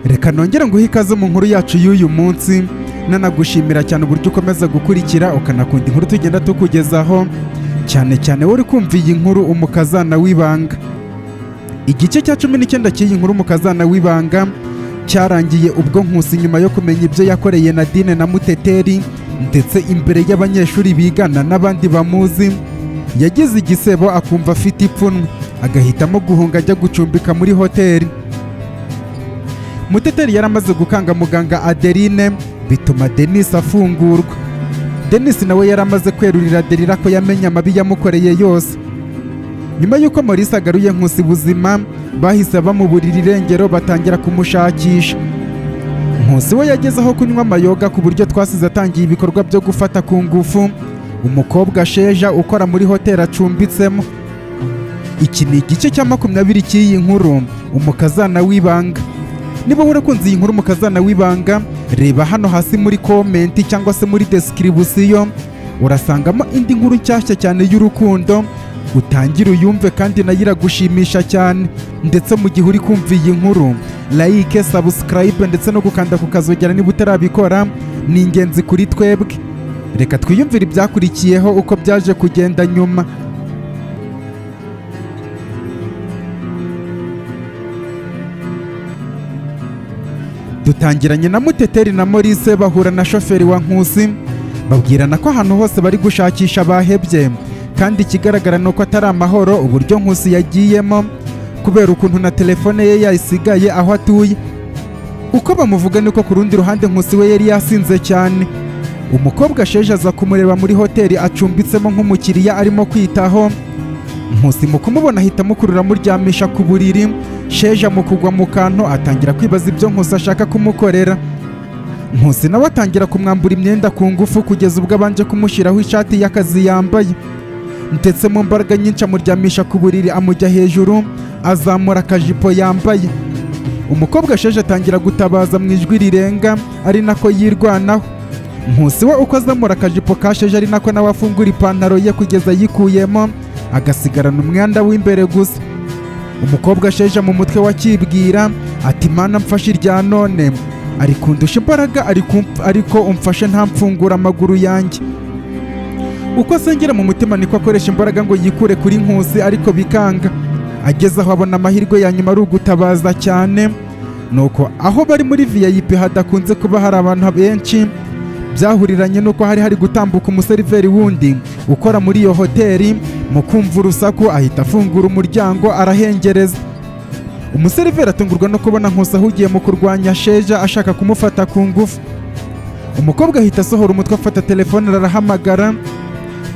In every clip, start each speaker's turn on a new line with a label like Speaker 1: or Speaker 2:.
Speaker 1: Reka nongere nguhe ikaze mu nkuru yacu y'uyu munsi, nanagushimira cyane uburyo ukomeza gukurikira ukanakunda inkuru tugenda tukugezaho, cyane cyane wowe uri kumva iyi nkuru umukazana w'ibanga. Igice cya 19 cy'iyi nkuru umukazana w'ibanga cyarangiye ubwo Nkusi nyuma yo kumenya ibyo yakoreye Nadine na Muteteri ndetse imbere y'abanyeshuri bigana n'abandi bamuzi, yagize igisebo akumva afite ipfunwe, agahitamo guhunga ajya gucumbika muri hoteli. Muteteri yaramaze gukanga muganga Adeline, bituma Denis afungurwa. Denis nawe yaramaze kwerurira Delila ko yamenye amabi yamukoreye yose. Nyuma y'uko Maurice agaruye Nkusi buzima, bahise bamuburira irengero batangira kumushakisha. Nkusi we yageze aho kunywa amayoga ku buryo twasize atangiye ibikorwa byo gufata ku ngufu umukobwa Sheja ukora muri hoteli acumbitsemo. Iki ni igice cya 20 cy'iyi nkuru umukazana w'ibanga. Niba urakunze iyi nkuru umukazana w'ibanga, reba hano hasi muri komenti cyangwa se muri description, urasangamo indi nkuru nshyashya cyane y'urukundo, utangira uyumve kandi nayo iragushimisha cyane. Ndetse mu gihe uri kumva iyi nkuru, like, subscribe ndetse no gukanda ku kazogera niba utarabikora, ni ingenzi kuri twebwe. Reka twiyumvire ibyakurikiyeho uko byaje kugenda nyuma. Dutangiranye na Muteteri na Maurice bahura na shoferi wa Nkusi, babwirana ko ahantu hose bari gushakisha bahebye, kandi ikigaragara nuko atari amahoro uburyo Nkusi yagiyemo, kubera ukuntu na telefone ye yayisigaye aho atuye. Uko bamuvuga niko ku rundi ruhande Nkusi we yari yasinze cyane. Umukobwa Sheja aza kumureba muri hoteli acumbitsemo nk'umukiriya arimo kwitaho. Nkusi mu kumubona ahita amukurura amuryamisha ku buriri. Sheja mu kugwa mu kantu atangira kwibaza ibyo Nkusi ashaka kumukorera. Nkusi nawe atangira kumwambura imyenda ku ngufu kugeza ubwo abanje kumushyiraho ishati y'akazi yambaye, ndetse mu mbaraga nyinshi amuryamisha ku buriri amujya hejuru, azamura akajipo yambaye. Umukobwa Sheja atangira gutabaza mu ijwi rirenga ari nako yirwanaho. Nkusi we uko azamura akajipo ka Sheja ari nako nawe afungura ipantaro ye kugeza yikuyemo, agasigarana umwenda w'imbere gusa. Umukobwa Sheja mu mutwe wakibwira ati mana mfashe irya none, ari kundusha imbaraga ariko umfashe ntamfungura amaguru yanjye. Uko asengera mu mutima niko akoresha imbaraga ngo yikure kuri Nkusi, ariko bikanga. Ageze aho abona amahirwe ya nyuma ari ugutabaza cyane, nuko aho bari muri VIP hadakunze kuba hari abantu benshi, byahuriranye nuko hari gutambuka umuseriveri wundi ukora muri iyo hoteli. Mu kumva urusaku ahita afungura umuryango arahengereza. Umuseriveri atungurwa no kubona Nkusi ahugiye mu kurwanya Sheja ashaka kumufata ku ngufu. Umukobwa ahita asohora umutwe afata telefone arahamagara.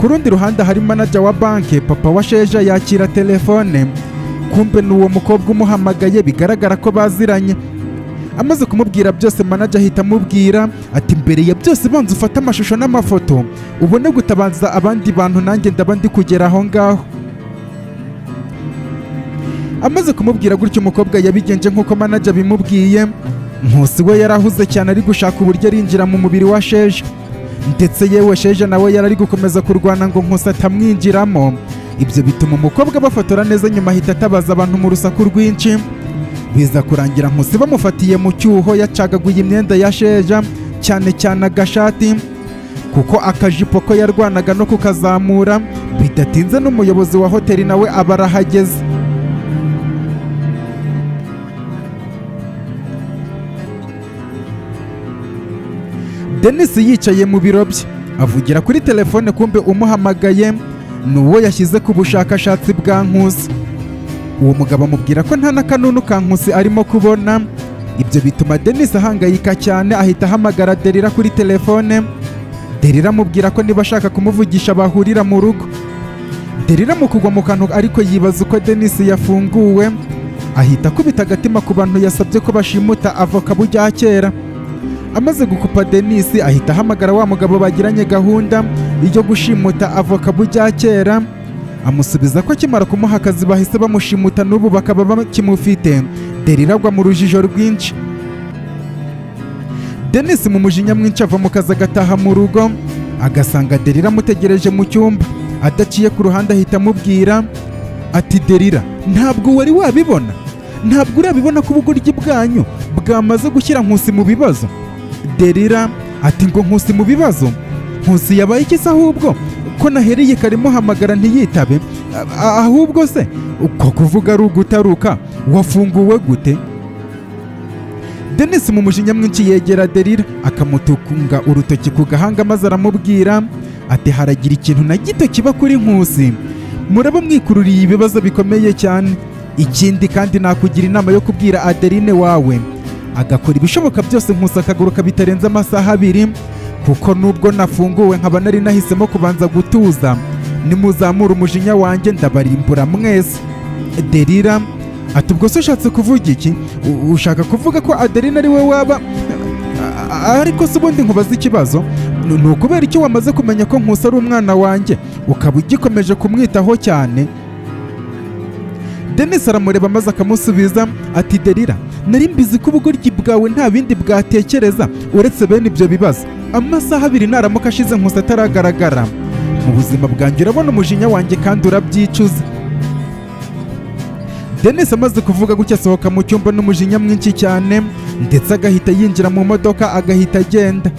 Speaker 1: Ku rundi ruhande hari manager wa banki, papa wa Sheja, yakira telefone. Kumbe n'uwo mukobwa umuhamagaye bigaragara ko baziranye. Amaze kumubwira byose, manager ahita amubwira ati mbere ya byose banza ufata amashusho n'amafoto ubone gutabaza abandi bantu, nanjye ndaba ndi kugera aho ngaho. Amaze kumubwira gutyo umukobwa yabigenje nk'uko manager bimubwiye. Nkusi we yarahuze cyane ari gushaka uburyo arinjira mu mubiri wa Sheja, ndetse yewe Sheja nawe yarari gukomeza kurwana ngo Nkusi atamwinjiramo. Ibyo bituma umukobwa bafotora neza, nyuma ahita atabaza abantu mu rusaku rwinshi. Biza kurangira Nkusi bamufatiye mu cyuho yacagaguye imyenda ya Sheja, cyane cyane agashati, kuko akajipo ko yarwanaga no kukazamura. Bidatinze n'umuyobozi wa hoteli nawe aba arahageze. Denis yicaye mu biro bye avugira kuri telefone, kumbe umuhamagaye n'uwo yashyize ku bushakashatsi bwa Nkusi. Uwo mugabo amubwira ko nta n'akanunu ka Nkusi arimo kubona. Ibyo bituma Denis ahangayika cyane, ahita ahamagara Delila kuri telefone. Delila amubwira ko niba ashaka kumuvugisha bahurira mu rugo. Delila mu kugwa mu kantu ariko yibaza uko Denis yafunguwe, ahita akubita agatima ku bantu yasabye ko bashimuta avoka bujya kera. Amaze gukupa Denis ahita ahamagara wa mugabo bagiranye gahunda yo gushimuta avoka bujya kera, amusubiza ko akimara kumuha akazi bahise bamushimuta n'ubu bakaba bakimufite. Delila agwa mu rujijo rwinshi. Denis mu mujinya mwinshi ava mu kazi agataha mu rugo, agasanga Delila amutegereje mu cyumba. Adaciye ku ruhande ahita amubwira ati Delila, ntabwo wari wabibona? Ntabwo urabibona ko ubugoryi bwanyu bwamaze gushyira Nkusi mu bibazo. Delila ati ngo Nkusi mu bibazo? Nkusi yabaye iki se ahubwo ko nahereye karimo hamagara ntiyitabe? Ahubwo se uko kuvuga ari ugutaruka wafunguwe gute? Denis mu mujinya mwinshi yegera Delila akamutukunga urutoki ku gahanga maze aramubwira ati haragira ikintu na gito kiba kuri Nkusi, muraba mwikururiye ibibazo bikomeye cyane. Ikindi kandi nakugira inama yo kubwira Adeline wawe agakora ibishoboka byose Nkusi akaguruka bitarenze amasaha 2, kuko nubwo nafunguwe nkaba nari nahisemo kubanza gutuza. Nimuzamura umujinya wanjye ndabarimbura mwese. Delila ati ubwo se ushatse kuvuga iki? Ushaka kuvuga ko Adeline ari we waba? Ariko se ubundi nkubaza ikibazo, ni ukubera icyo wamaze kumenya ko Nkusi ari umwana wanjye ukaba ugikomeje kumwitaho cyane? Denis aramureba maze akamusubiza ati Delila, nari mbizi ko ubugoryi bwawe nta bindi bwatekereza uretse bene ibyo bibazo. Amasaha 2 naramuka ashize Nkusi ataragaragara mu buzima bwanjye, urabona umujinya wanjye kandi urabyicuza. Denis amaze kuvuga gutya asohoka mu cyumba n'umujinya mwinshi cyane, ndetse agahita yinjira mu modoka agahita agenda.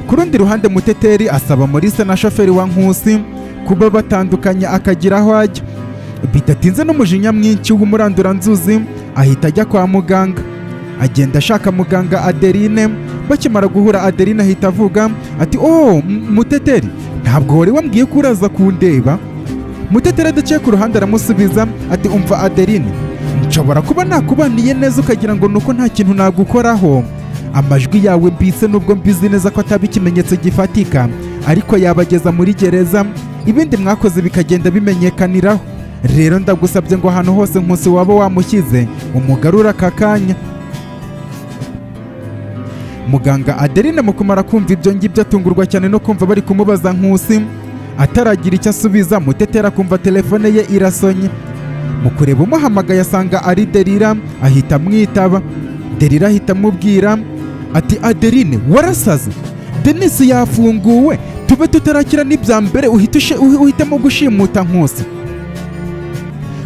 Speaker 1: Ku rundi ruhande Muteteri asaba Maurice na shoferi wa Nkusi kuba batandukanye akagira aho ajya. Bidatinze n'umujinya mwinshi w'umuranduranzuzi ahita ajya kwa muganga. Agenda ashaka muganga Adeline. Bakimara guhura Adeline ahita avuga ati "Oh Muteteri, ntabwo wari wambwiye ko uraza kundeba?" Muteteri adaciye ku ruhande aramusubiza ati "Umva Adeline, nshobora kuba nakubaniye neza ukagira ngo nuko nta kintu nagukoraho. Amajwi yawe mbitse nubwo mbizi neza ko ataba ikimenyetso gifatika, ariko yabageza muri gereza, ibindi mwakoze bikagenda bimenyekaniraho. Rero ndagusabye ngo ahantu hose Nkusi waba wamushyize umugarura aka kanya." Muganga Adeline mu kumara kumva ibyo ngibyo atungurwa cyane no kumva bari kumubaza Nkusi. Ataragira icyo asubiza, Muteteri akumva telefone ye irasonye. Mu kureba umuhamagaye asanga ari Delila, ahita amwitaba. Delila ahita amubwira ati "Adeline, warasaze? Denis yafunguwe, tube tutarakira n'ibya mbere uhitamo gushimuta Nkusi."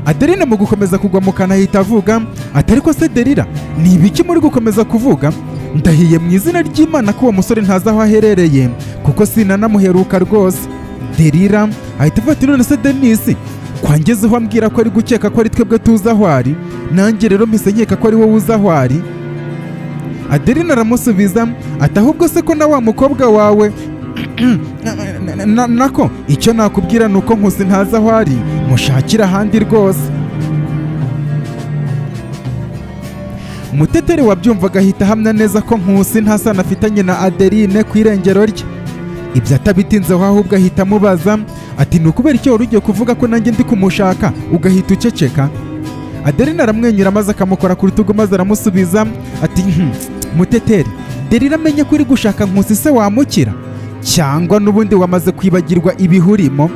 Speaker 1: Adeline mu gukomeza kugwa mu kantu ahita avuga ati "Ariko se Delila, ni ibiki muri gukomeza kuvuga? Ndahiye mu izina ry'Imana ko uwo musore ntazi aho aherereye, kuko sinanamuheruka rwose." Delila ahita avuga ati "None se Denis kwangezeho ambwira ko ari gukeka ko ari twebwe tuzi aho ari, nanjye rero mpise nkeka ko ari wowe uzi aho ari." Adeline aramusubiza ati "Ahubwo se ko na wa mukobwa wawe nako icyo nakubwira ni uko Nkusi ntazi aho ari, mushakira ahandi rwose." Muteteri wabyumvaga ahita ahamya neza ko Nkusi nta sano afitanye na Adeline ku irengero rye. Ibyo atabitinzeho ahubwo ahita amubaza ati "Ni ukubera icyo wari ugiye kuvuga ko nanjye ndi kumushaka ugahita uceceka?" Adeline aramwenyura maze akamukora ku rutugu maze aramusubiza ati "Muteteri, Delila amenye ko uri gushaka Nkusi se wamukira? Cyangwa n'ubundi wamaze kwibagirwa ibihurimo?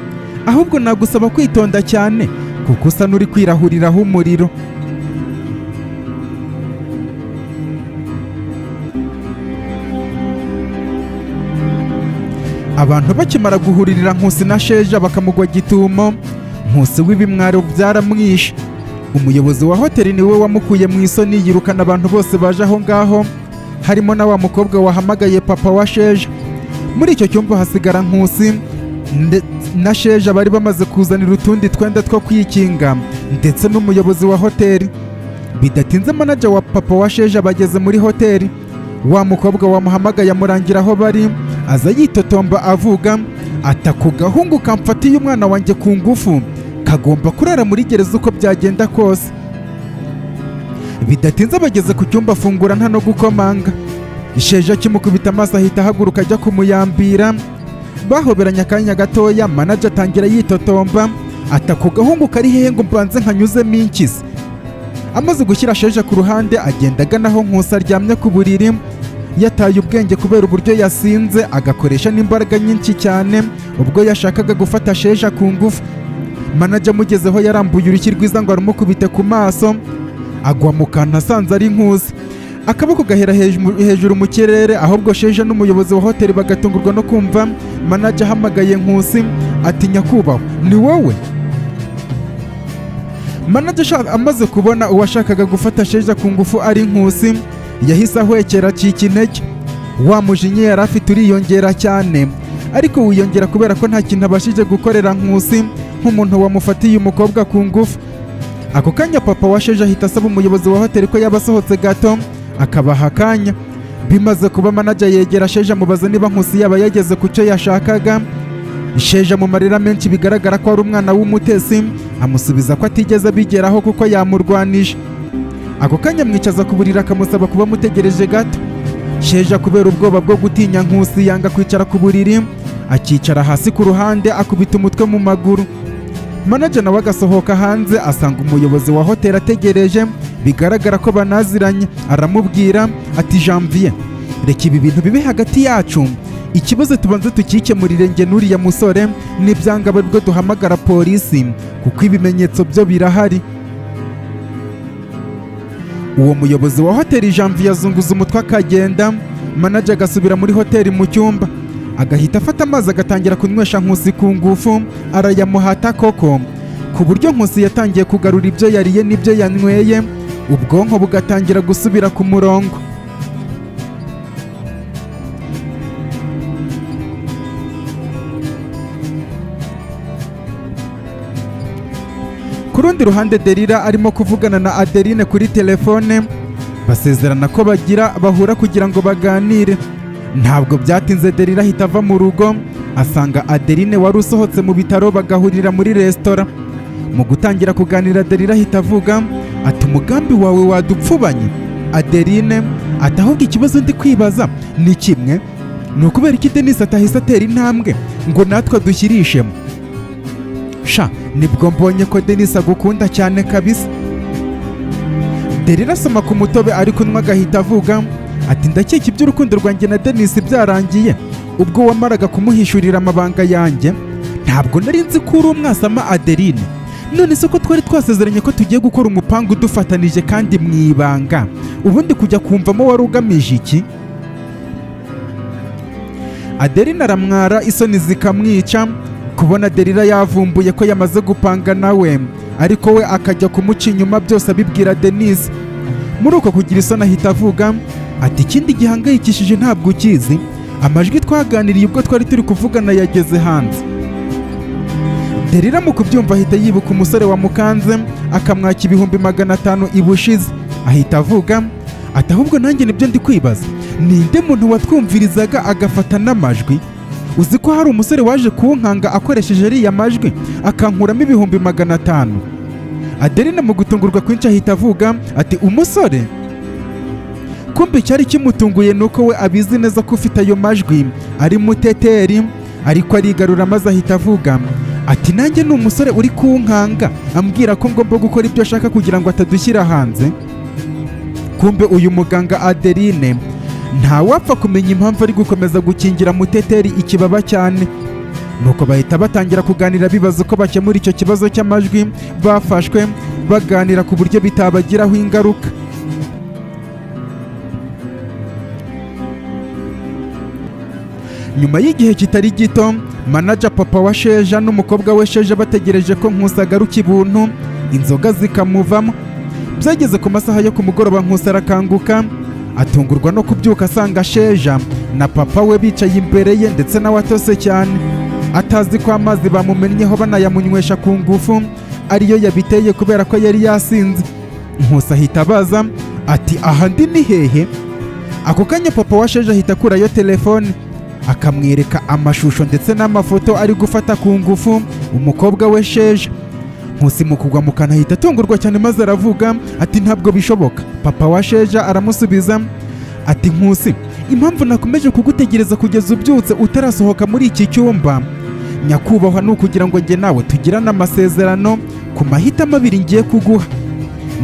Speaker 1: Ahubwo nagusaba kwitonda cyane kuko usa n'uri kwirahuriraho umuriro." Abantu bakimara guhuririra Nkusi na Sheja bakamugwa gitumo, Nkusi w'ibimwaro byaramwishe. Umuyobozi wa hoteli niwe wamukuye mu isoni yirukana abantu bose baje aho ngaho, harimo na wa mukobwa wahamagaye papa wa Sheja. Muri icyo cyumba hasigara Nkusi na Sheja bari bamaze kuzanira utundi twenda two kwikinga, ndetse n'umuyobozi wa hoteli. Bidatinze manager wa papa wa Sheja bageze muri hoteli. Wa mukobwa wamuhamagaye amurangira aho bari, aza yitotomba avuga ati "Ako gahungu kamfatiye umwana wanjye ku ngufu kagomba kurara muri gereza uko byagenda kose." Bidatinze bageze ku cyumba afungura nta no gukomanga. Sheja kimukubita amaso ahita ahaguruka ajya kumuyambira. Bahoberanya akanya gatoya, manager atangira yitotomba ati "Ako gahungu kari hehe ngo mbanze nkanyuzemo inkizi?" Amaze gushyira Sheja ku ruhande agenda agana aho Nkusi aryamye ku buriri, yataye ubwenge kubera uburyo yasinze, agakoresha n'imbaraga nyinshi cyane ubwo yashakaga gufata Sheja ku ngufu. Manager amugezeho yarambuye urushyi rwiza ngo arumukubite ku maso, agwa mu kantu asanze ari Nkusi. Akaboko gahera hejuru mu kirere, ahubwo Sheja n'umuyobozi wa hoteli bagatungurwa no kumva manager ahamagaye Nkusi ati "Nyakubahwa, ni wowe?" manager amaze kubona uwashakaga gufata Sheja ku ngufu ari Nkusi yahise ahwekera acika intege. Wa mujinya yari afite uriyongera cyane, ariko wiyongera kubera ko nta kintu abashije gukorera Nkusi nk'umuntu wamufatiye umukobwa ku ngufu. Ako kanya papa wa Sheja ahita asaba umuyobozi wa hoteli ko yabasohotse gato akabaha akanya. Bimaze kuba manager yegera Sheja mubaza niba Nkusi yaba yageze ku cyo yashakaga. Sheja mu marira menshi bigaragara ko ari umwana w'umutesi amusubiza ko atigeze abigeraho kuko yamurwanije. Ako kanya mwicaza ku buriri akamusaba kuba mutegereje gato. Sheja kubera ubwoba bwo gutinya Nkusi yanga kwicara ku buriri, akicara hasi ku ruhande akubita umutwe mu maguru. Manager nawe agasohoka hanze asanga umuyobozi wa hoteli ategereje, bigaragara ko banaziranye. Aramubwira ati Janvier, reka ibi bintu bibe hagati yacu, ikibazo tubanze tukikemurire njye n'uriya musore, n'ibyanga bwo duhamagara polisi kuko ibimenyetso byo birahari. Uwo muyobozi wa hoteli Janvier yazunguza umutwe akagenda. Manager agasubira muri hoteli mu cyumba, agahita afata amazi agatangira kunywesha Nkusi ku ngufu, arayamuhata koko ku buryo Nkusi yatangiye kugarura ibyo yariye n'ibyo yanyweye, ubwonko bugatangira gusubira ku murongo. Ku rundi ruhande Delila arimo kuvugana na Adeline kuri telefone, basezerana ko bahura kugira ngo baganire. Ntabwo byatinze Delila ahita ava mu rugo asanga Adeline wari usohotse mu bitaro, bagahurira muri resitora. Mu gutangira kuganira Delila ahita avuga ati umugambi wawe wadupfubanye. Adeline ati ahubwo ikibazo ndi kwibaza ni kimwe, ni ukubera iki Denis atahise atera intambwe ngo natwe dushyirishemo. Sha nibwo mbonye ko Denis agukunda cyane kabisa. Delila asoma ku mutobe ari kunywa agahita avuga ati ndakeka iby'urukundo rwanjye na Denis byarangiye ubwo wamaraga kumuhishurira amabanga yanjye. Ntabwo nari nzi ko uri umwasama Adeline, none se ko twari twasezeranye ko tugiye gukora umupangu dufatanije kandi mu ibanga, ubundi kujya kumvamo wari ugamije iki? Adeline aramwara, isoni zikamwica kubona Delila yavumbuye ko yamaze gupanga nawe, ariko we akajya kumuca inyuma byose abibwira Denis. Muri uko kugira isoni ahita avuga ati ikindi gihangayikishije ntabwo ukizi, amajwi twaganiriye ubwo twari turi kuvugana yageze hanze. Delila mu kubyumva ahita yibuka umusore wamukanze akamwaka 500,000 ibushize, ahita avuga ati ahubwo nanjye nibyo ndi kwibaza, ninde muntu watwumvirizaga agafata n'amajwi? Uzi ko hari umusore waje kunkanga akoresheje ariya majwi akankuramo 500,000. Adeline mu gutungurwa kwinshi ahita avuga ati umusore? Kumbe cyari kimutunguye nuko we abizi neza ko ufite ayo majwi ari muteteri, ariko arigarura maze ahita avuga ati nanjye ni umusore uri kunkanga ambwira ko ngomba gukora ibyo ashaka kugira ngo atadushyira hanze. Kumbe uyu muganga Adeline ntawapfa kumenya impamvu ari gukomeza gukingira muteteri ikibaba cyane. Nuko bahita batangira kuganira bibaza uko bakemura icyo kibazo cy'amajwi bafashwe, baganira ku buryo bitabagiraho ingaruka. Nyuma y'igihe kitari gito, manager papa wa Sheja n'umukobwa we Sheja bategereje ko Nkusi agaruka ibuntu, inzoga zikamuvamo. Byageze ku masaha yo ku mugoroba Nkusi arakanguka, atungurwa no kubyuka asanga Sheja na papa we bicaye imbere ye ndetse nawe atose cyane, atazi ko amazi bamumennyeho banayamunywesha ku ngufu ariyo yabiteye kubera ko yari yasinze. Nkusi ahita abaza ati aha ndi ni hehe? Ako kanya papa wa Sheja ahita akurayo telefone akamwereka amashusho ndetse n'amafoto ari gufata ku ngufu umukobwa we Sheja. Nkusi mu kugwa mu kantu ahita atungurwa cyane maze aravuga ati ntabwo bishoboka. Papa wa Sheja aramusubiza ati Nkusi, impamvu nakomeje kugutegereza kugeza ubyutse utarasohoka muri iki cyumba nyakubahwa ni ukugira ngo njye nawe tugirane amasezerano ku mahitamo abiri ngiye kuguha.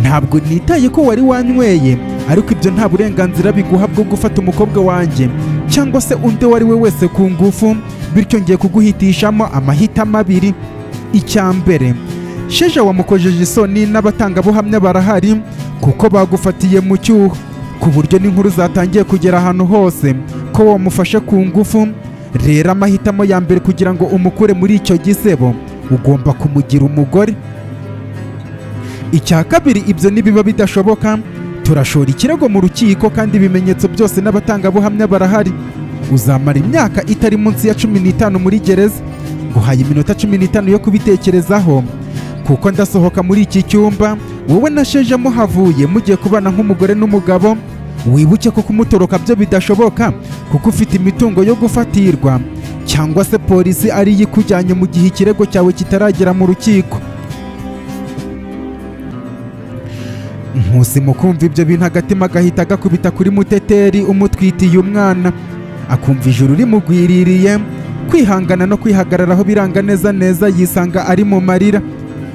Speaker 1: Ntabwo nitaye ko wari wanyweye, ariko ibyo nta burenganzira biguha bwo gufata umukobwa wanjye cyangwa se undi wari we wese ku ngufu, bityo ngiye kuguhitishamo amahitamo abiri. Icya mbere, Sheja wamukojeje isoni n'abatangabuhamya barahari kuko bagufatiye mu cyuho, ku buryo n'inkuru zatangiye kugera ahantu hose ko wamufashe ku ngufu. Rero amahitamo ya mbere kugira ngo umukure muri icyo gisebo ugomba kumugira umugore. icya kabiri, ibyo nibiba bidashoboka turashora ikirego mu rukiko kandi ibimenyetso byose n'abatangabuhamya barahari. Uzamara imyaka itari munsi ya 15 muri gereza. Guhaye iminota 15 yo kubitekerezaho, kuko ndasohoka muri iki cyumba wowe na Sheja muhavuye mugiye kubana nk'umugore n'umugabo. Wibuke ko kumutoroka byo bidashoboka kuko ufite imitungo yo gufatirwa, cyangwa se polisi ari yikujyanye mu gihe ikirego cyawe kitaragera mu rukiko. Nkusi mu kumva ibyo bintu agatima gahita gakubita kuri Muteteri umutwitiye umwana, akumva ijuru rimugwiririye. Kwihangana no kwihagararaho biranga neza neza, yisanga ari mu marira.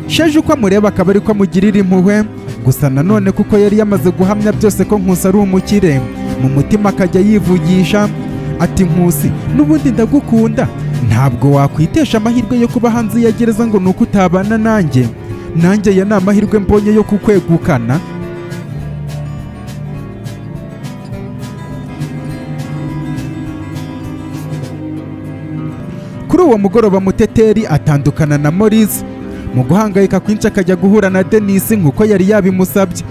Speaker 1: Sheja uko amureba akaba ariko amugirira impuhwe, gusa nanone kuko yari yamaze guhamya byose ko Nkusi ari umukire, mu mutima akajya yivugisha ati Nkusi, n'ubundi ndagukunda, ntabwo wakwitesha amahirwe yo kuba hanze ya gereza ngo nuko utabana nanjye ya ni amahirwe mbonye yo kukwegukana. Kuri uwo mugoroba Muteteri atandukana na Maurice. Mu guhangayika kwinshi akajya guhura na Denis nk'uko yari yabimusabye.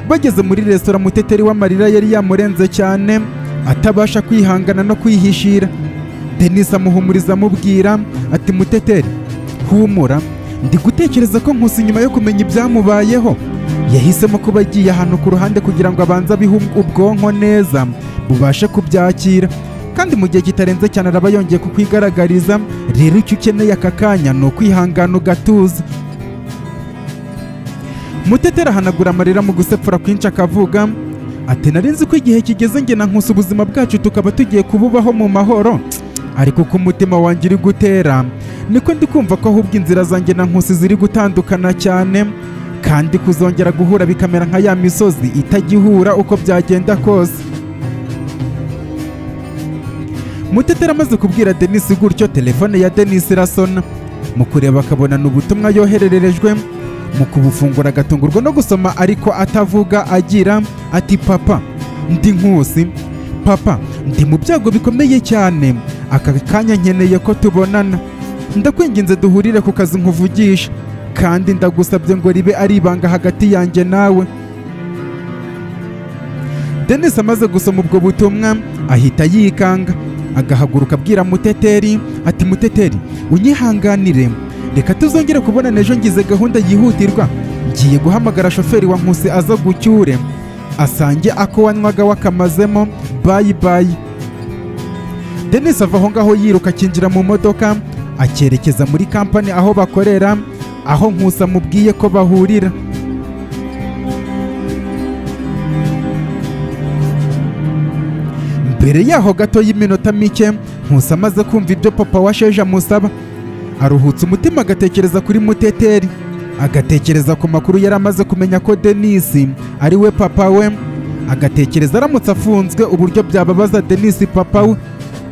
Speaker 1: Bageze muri resitora, Muteteri w'amarira yari yamurenze cyane, atabasha kwihangana no kwihishira. Denis amuhumuriza amubwira ati Muteteri, humura, ndi gutekereza ko Nkusi nyuma yo kumenya ibyamubayeho yahisemo kuba agiye ahantu ku ruhande kugira ngo abanze abihe ubwonko neza bubashe kubyakira, kandi mu gihe kitarenze cyane araba yongeye kukwigaragariza. Rero icyo ukeneye aka kanya ni ukwihangana ugatuza. Muteteri ahanagura amarira mu gusepfura kwinshi akavuga ati nari nzi ko igihe kigeze njye na Nkusi ubuzima bwacu tukaba tugiye kububaho mu mahoro, ariko ko umutima wanjye uri gutera niko ndi kumva ko ahubwo inzira zanjye na Nkusi ziri gutandukana cyane, kandi kuzongera guhura bikamera nka ya misozi itagihura uko byagenda kose. Muteteri amaze kubwira Denis gutyo, telefone ya Denis irasona. Mu kureba akabona n'ubutumwa yohererejwe, mu kubufungura agatungurwa no gusoma ariko atavuga, agira ati papa, ndi Nkusi. Papa, ndi mu byago bikomeye cyane, aka kanya nkeneye ko tubonana. Ndakwinginze duhurire ku kazi nkuvugisha, kandi ndagusabye ngo ribe ari ibanga hagati yanjye nawe. Denis amaze gusoma ubwo butumwa ahita yikanga, agahaguruka abwira Muteteri ati Muteteri, unyihanganire, reka tuzongere kubonana ejo, ngize gahunda yihutirwa. Ngiye guhamagara shoferi wa Nkusi aza gucyure, asange ako wanywaga wakamazemo. Bye bye. Denis ava aho ngaho yiruka akinjira mu modoka akerekeza muri kampani aho bakorera, aho Nkusi amubwiye ko bahurira. Mbere yaho gato y'iminota mike, Nkusi amaze kumva ibyo papa wa Sheja amusaba, aruhutse umutima agatekereza kuri Muteteri, agatekereza ku makuru yari amaze kumenya ko Denis ari we papa we, agatekereza aramutse afunzwe uburyo byababaza Denis papa we,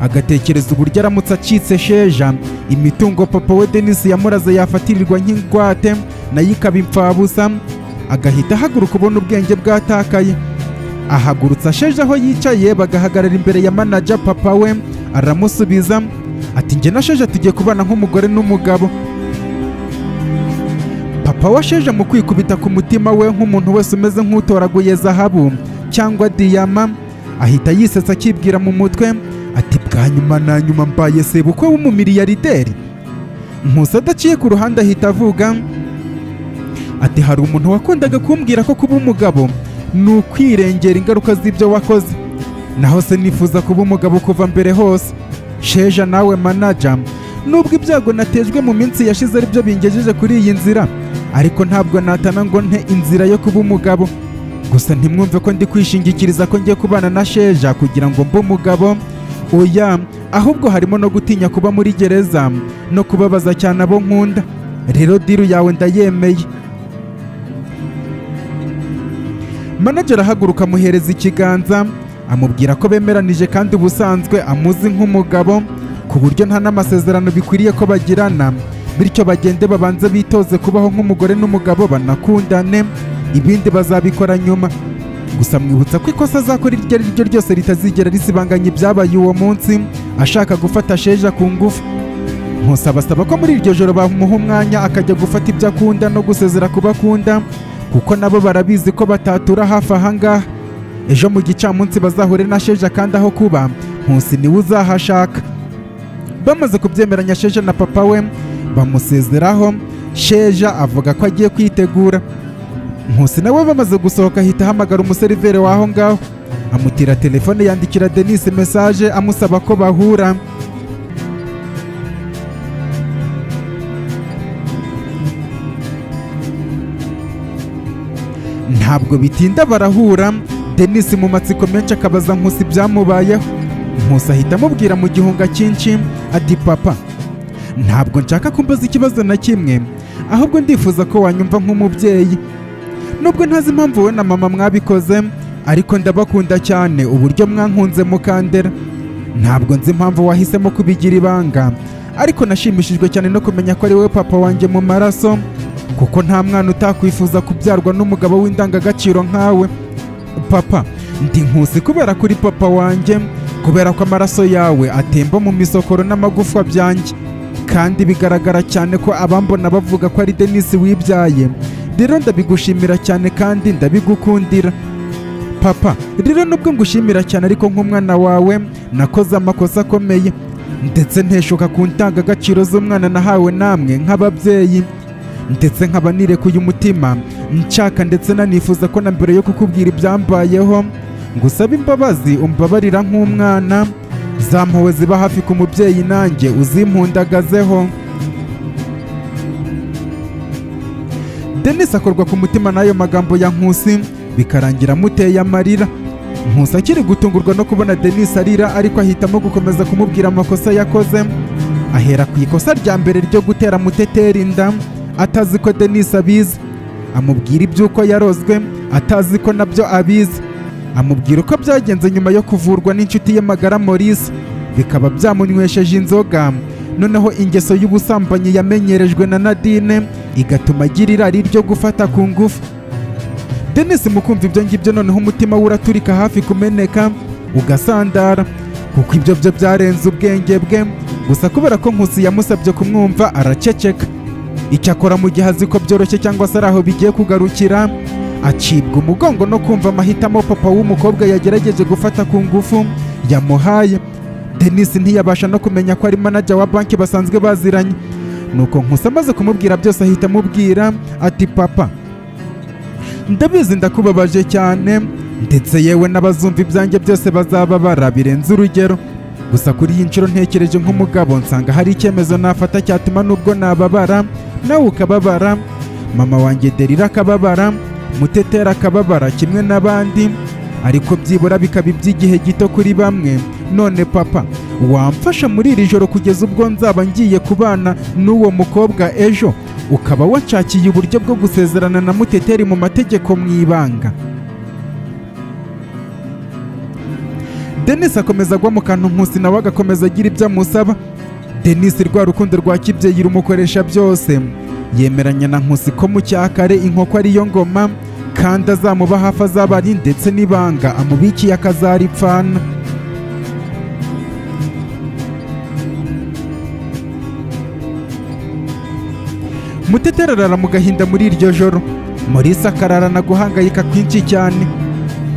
Speaker 1: agatekereza uburyo aramutse acitse Sheja imitungo papa we Denis yamuraze yafatirirwa nk'ingwate nayo ikaba impfabusa. Agahita ahaguruka ubona ubwenge bwatakaye, ahagurutsa Sheja aho yicaye, bagahagarara imbere ya manager papa we. Aramusubiza ati njye na Sheja tugiye kubana nk'umugore n'umugabo. Papa wa Sheja mu kwikubita ku mutima we nk'umuntu wese umeze nk'utoraguye zahabu cyangwa diyama, ahita yisetsa akibwira mu mutwe ati bwa nyuma na nyuma mbaye sebukwe w'umumiliyarderi. Nkusi adaciye ku ruhande ahita avuga ati hari umuntu wakundaga kumbwira ko kuba umugabo ni ukwirengera ingaruka z'ibyo wakoze, naho se nifuza kuba umugabo kuva mbere hose. Sheja nawe manager, nubwo ibyago natejwe mu minsi yashize ari byo bingejeje kuri iyi nzira, ariko ntabwo natana ngo nte inzira yo kuba umugabo. Gusa ntimwumve ko ndi kwishingikiriza ko ngiye kubana na Sheja kugira ngo mbe umugabo. Oya, ahubwo harimo no gutinya kuba muri gereza no kubabaza cyane abo nkunda. Rero diru yawe ndayemeye. Manager ahaguruka amuhereza ikiganza, amubwira ko bemeranije kandi ubusanzwe amuzi nk'umugabo, ku buryo nta n'amasezerano bikwiriye ko bagirana, bityo bagende babanze bitoze kubaho nk'umugore n'umugabo banakundane, ibindi bazabikora nyuma. Gusa mwibutsa ko ikosa azakora iryo ari ryo ryose ritazigera risibanganya ibyabaye uwo munsi, ashaka gufata Sheja ku ngufu. Nkusi abasaba ko muri iryo joro bamuha umwanya akajya gufata ibyo akunda no gusezera ku bakunda, kuko nabo barabizi ko batatura hafi aha ngaha. Ejo mu gicamunsi bazahure na Sheja kandi aho kuba Nkusi niwe uzahashaka. Bamaze kubyemeranya Sheja na papa we bamusezeraho, Sheja avuga ko agiye kwitegura. Nkusi nawe bamaze gusohoka ahita ahamagara umuseriveri w'aho ngaho, amutira telefone yandikira Denis message amusaba ko bahura. Ntabwo bitinda barahura. Denis mu matsiko menshi akabaza Nkusi byamubayeho. Nkusi ahita amubwira mu gihunga cyinshi ati papa, ntabwo nshaka kumbaza ikibazo na kimwe, ahubwo ndifuza ko wanyumva nk'umubyeyi. Nubwo ntazi impamvu we na mama mwabikoze, ariko ndabakunda cyane uburyo mwankunze mukandera. Ntabwo nzi impamvu wahisemo kubigira ibanga, ariko nashimishijwe cyane no kumenya ko ari wowe papa wanjye mu maraso, kuko nta mwana utakwifuza kubyarwa n'umugabo w'indangagaciro nkawe. Papa, ndi Nkusi kubera kuri papa wanjye, kubera ko amaraso yawe atemba mu misokoro n'amagufa byanjye, kandi bigaragara cyane ko abambona bavuga ko ari Denis wibyaye. Rero ndabigushimira cyane kandi ndabigukundira. Papa, rero nubwo ngushimira cyane, ariko nk'umwana wawe nakoze amakosa akomeye, ndetse nteshuka ku ndangagaciro z'umwana nahawe namwe nk'ababyeyi, ndetse nkaba nirekuye umutima nshaka ndetse nanifuza ko na mbere yo kukubwira ibyambayeho ngusaba imbabazi umbabarira nk'umwana. Za mpuhwe ziba hafi ku mubyeyi nanjye uzimpundagazeho. Denis akorwa ku mutima n'ayo magambo ya Nkusi, bikarangira amuteye amarira. Nkusi akiri gutungurwa no kubona Denis arira, ariko ahitamo gukomeza kumubwira amakosa yakoze. Ahera ku ikosa rya mbere ryo gutera Muteteri inda atazi ko Denis abizi, amubwira iby'uko yarozwe atazi ko nabyo abizi, amubwira uko byagenze nyuma yo kuvurwa n'inshuti ye magara Maurice, bikaba byamunywesheje inzoga, noneho ingeso y'ubusambanyi yamenyerejwe na Nadine igatuma agira irari ryo gufata ku ngufu. Denis mu kumva ibyo ngibyo noneho umutima we uraturika hafi kumeneka ugasandara, kuko ibyo byo byarenze ubwenge bwe. Gusa kubera ko Nkusi yamusabye kumwumva araceceka. Icyakora mu gihe azi ko byoroshye cyangwa se ari aho bigiye kugarukira, acibwa umugongo no kumva amahitamo papa w'umukobwa yagerageje gufata ku ngufu yamuhaye. Denis ntiyabasha no kumenya ko ari manager wa banki basanzwe baziranye. Nuko Nkusi amaze kumubwira byose ahita amubwira ati papa, ndabizi ndakubabaje cyane, ndetse yewe n'abazumva ibyanjye byose bazababara birenze urugero. Gusa kuri iyi nshuro ntekereje nk'umugabo, nsanga hari icyemezo nafata cyatuma nubwo nababara nawe ukababara, mama wanjye Derira akababara, Muteteri akababara kimwe n'abandi, ariko byibura bikaba iby'igihe gito kuri bamwe. None papa, wamfasha muri iri joro kugeza ubwo nzaba ngiye kubana n'uwo mukobwa ejo, ukaba wanshakiye uburyo bwo gusezerana na Muteteri mu mategeko mu ibanga. Denis akomeza agwa mu kantu, Nkusi nawe agakomeza agira ibyo amusaba. Denis rwa rukundo rwa kibyeyi rumukoresha byose, yemeranya na Nkusi ko mu cyakare inkoko ariyo ngoma, kandi azamuba hafi azabari ndetse n'ibanga amubikiye akazaripfana. Muteteri arara mu gahinda muri iryo joro, Maurice akararana guhangayika kwinshi cyane.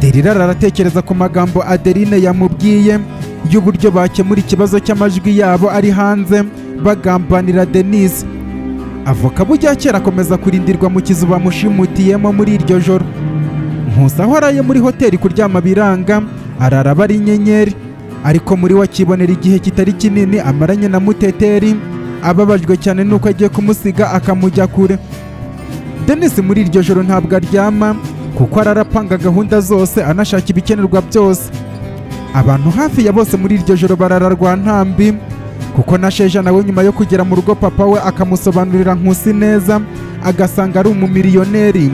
Speaker 1: Derira aratekereza ku magambo Adeline yamubwiye y'uburyo bakemura ikibazo cy'amajwi yabo ari hanze bagambanira Denis. Avoka bujya kera akomeza kurindirwa mu kizu bamushimutiyemo muri iryo joro. Nkusi aho araye muri hoteli kuryama biranga, arara bari inyenyeri, ariko muri we akibonera igihe kitari kinini amaranye na Muteteri, ababajwe cyane nuko agiye kumusiga akamujya kure. Denis muri iryo joro ntabwo aryama, kuko ararapanga gahunda zose anashaka ibikenerwa byose. Abantu hafi ya bose muri iryo joro barararwa ntambi, kuko na Sheja nawe nyuma yo kugera mu rugo papa we akamusobanurira Nkusi neza, agasanga ari umumiliyoneri,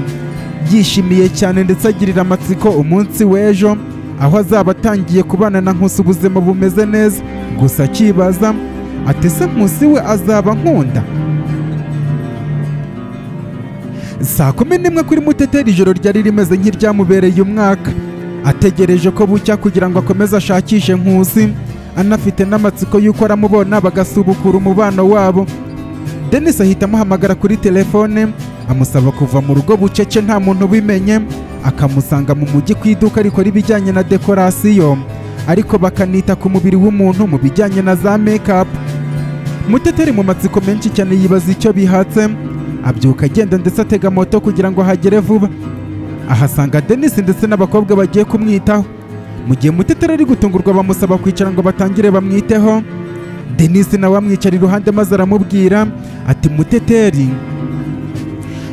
Speaker 1: yishimiye cyane ndetse agirira amatsiko umunsi w'ejo, aho azaba atangiye kubana na Nkusi ubuzima bumeze neza. Gusa akibaza ati se Nkusi we azaba nkunda? Saa 11 kuri Muteteri ijoro ryari rimeze nk'iryamubereye umwaka. Ategereje ko bucya kugira ngo akomeze ashakishe Nkusi, anafite n'amatsiko y'uko aramubona bagasubukura umubano wabo. Dennis ahita amuhamagara kuri telefone amusaba kuva mu rugo bucece nta muntu ubimenye, akamusanga mu mujyi ku iduka rikora ibijyanye na dekorasiyo ariko bakanita ku mubiri w'umuntu mu bijyanye na za make-up. Muteteri mu matsiko menshi cyane yibaza icyo bihatse, abyuka agenda ndetse atega moto kugira ngo ahagere vuba. Ahasanga Dennis ndetse n'abakobwa bagiye kumwitaho. Mu gihe Muteteri ari gutungurwa bamusaba kwicara ngo batangire bamwiteho, Dennis nawe amwicara iruhande maze aramubwira ati Muteteri,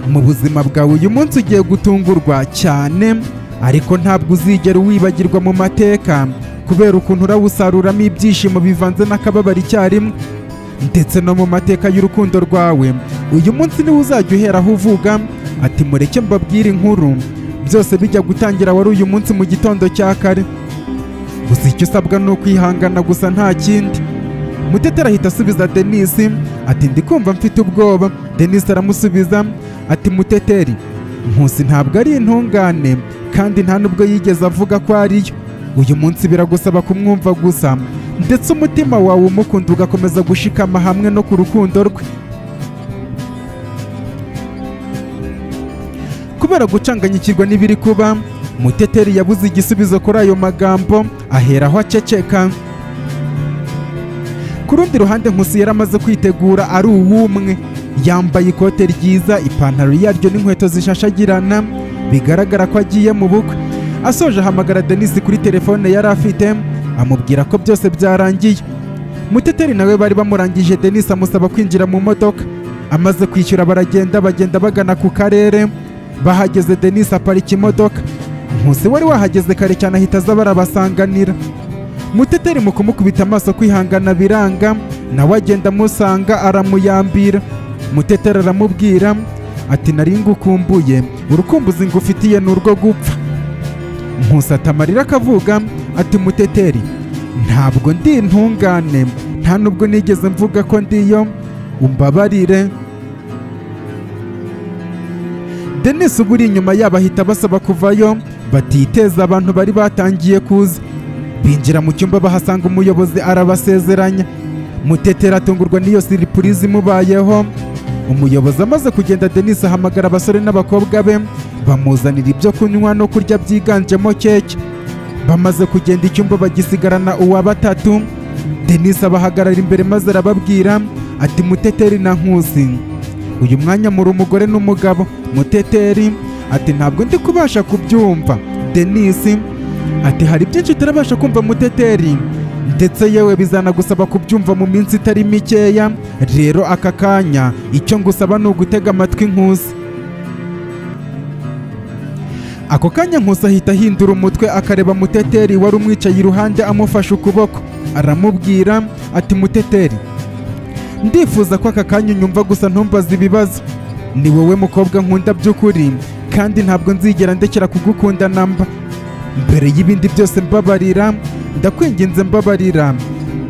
Speaker 1: mu buzima bwawe uyu munsi ugiye gutungurwa cyane, ariko ntabwo uzigera wibagirwa mu mateka kubera ukuntu urawusaruramo ibyishimo bivanze n'akababaro icyarimwe. Ndetse no mu mateka y'urukundo rwawe uyu munsi niwe uzajya uheraho uvuga ati mureke mbabwire inkuru, byose bijya gutangira wari uyu munsi mu gitondo cya kare. Gusa icyo usabwa ni ukwihangana gusa nta kindi. Muteteri ahita asubiza Dennis ati ndi kumva mfite ubwoba. Dennis aramusubiza ati Muteteri, Nkusi ntabwo ari intungane kandi nta nubwo yigeze avuga ko ariyo. Uyu munsi biragusaba kumwumva gusa ndetse umutima wawe umukunda ugakomeza gushikama hamwe no ku rukundo rwe. Kubera gucanganyikirwa n'ibiri kuba, Muteteri yabuze igisubizo kuri ayo magambo aheraho aceceka. Ku rundi ruhande Nkusi yari amaze kwitegura ari uw'umwe, yambaye ikote ryiza, ipantaro yaryo n'inkweto zishashagirana, bigaragara ko agiye mu bukwe. Asoje ahamagara Dennis kuri telefone yari afite amubwira ko byose byarangiye. Muteteri nawe bari bamurangije Dennis amusaba kwinjira mu modoka. Amaze kwishyura bagenda bagana ku karere. Bahageze Dennis aparika imodoka. Nkusi wari wahageze kare cyane ahita aza barabasanganira. Muteteri mu kumukubita amaso kwihangana biranga, nawe agenda amusanga aramuyambira. Muteteri aramubwira ati nari ngukumbuye, urukumbuzi ngufitiye ni urwo gupfa. Nkusi atamarira akavuga ati Muteteri, ntabwo ndi intungane, nta nubwo nigeze mvuga ko ndiyo, umbabarire. Dennis uburi inyuma yabo ahita basaba kuvayo batiteza abantu bari batangiye kuza. Binjira mu cyumba bahasanga umuyobozi arabasezeranya. Muteteri atungurwa n'iyo siripurize imubayeho. Umuyobozi amaze kugenda Dennis ahamagara abasore n'abakobwa be bamuzanira ibyo kunywa no kurya byiganjemo keke. Bamaze kugenda icyumba bagisigarana uwa batatu. Dennis abahagarara imbere maze arababwira ati Muteteri na Nkusi, uyu mwanya muri umugore n'umugabo. Muteteri ati ntabwo ndi kubasha kubyumva. Dennis ati hari byinshi utarabasha kumva Muteteri, ndetse yewe bizanagusaba kubyumva mu minsi itari mikeya. Rero aka kanya icyo ngusaba ni ugutega amatwi Nkusi. Ako kanya Nkusi ahita ahindura umutwe akareba Muteteri wari umwicaye iruhande amufashe ukuboko. Aramubwira ati Muteteri, ndifuza ko aka kanya unyumva gusa ntumbaze ibibazo. Ni wowe mukobwa nkunda by'ukuri kandi ntabwo nzigera ndekera kugukunda namba. Mbere y'ibindi byose mbabarira, ndakwinginze mbabarira,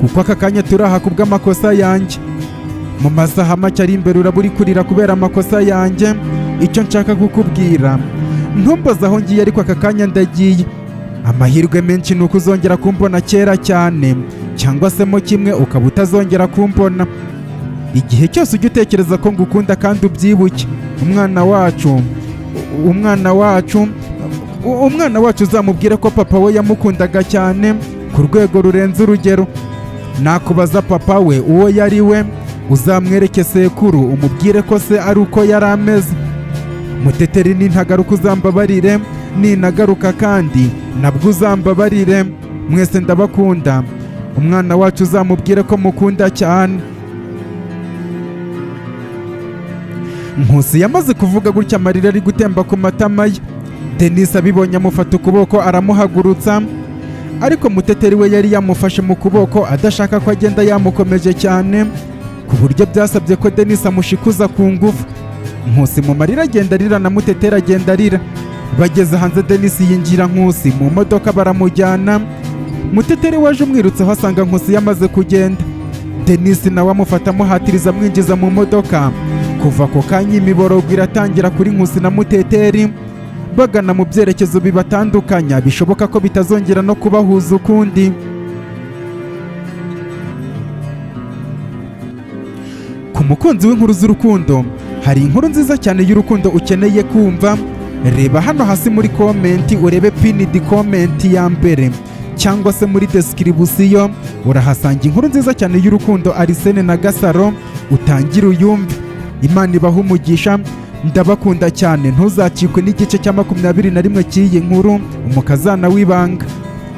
Speaker 1: kuko aka kanya turaha kubw'amakosa yanjye. Mu masaha make ari imbere uraba uri kurira kubera amakosa yanjye. Icyo nshaka kukubwira, ntumbaze aho ngiye ariko aka kanya ndagiye. Amahirwe menshi ni uko uzongera kumbona kera cyane, cyangwa se mo kimwe ukaba utazongera kumbona. Igihe cyose ujya utekereza ko ngukunda kandi ubyibuke. Umwana wacu uzamubwire ko papa we yamukundaga cyane ku rwego rurenze urugero. Nakubaza papa we uwo yari we, uzamwereke sekuru umubwire ko se ari uko yari ameze. Muteteri nintagaruka uzambabarire, ninagaruka kandi nabwo uzambabarire. Mwese ndabakunda. Umwana wacu uzamubwire ko mukunda cyane. Nkusi yamaze kuvuga gutya amarira ari gutemba ku matama ye. Dennis abibonye amufata ukuboko aramuhagurutsa, ariko Muteteri we yari yamufashe mu kuboko adashaka ko agenda yamukomeje cyane, ku buryo byasabye ko Dennis amushikuza ku ngufu. Nkusi mu marira agenda arira na Muteteri agenda arira. Bageze hanze Dennis yinjira Nkusi mu modoka baramujyana. Muteteri waje umwirutseho asanga Nkusi yamaze kugenda. Dennis nawe amufata amuhatiriza amwinjiza mu modoka. Kuva ako kanya imiborogo iratangira kuri Nkusi na Muteteri, bagana mu byerekezo bibatandukanya bishoboka ko bitazongera no kubahuza ukundi. mukunzi w'inkuru z'urukundo, hari inkuru nziza cyane y'urukundo ukeneye kumva. Reba hano hasi muri komenti urebe pinidi komenti ya mbere, cyangwa se muri description urahasanga inkuru nziza cyane y'urukundo Arsene na Gasaro, utangire uyumve. Imana ibaha umugisha, ndabakunda cyane. Ntuzacikwe n'igice cya 21 cy'iyi nkuru, umukazana w'ibanga.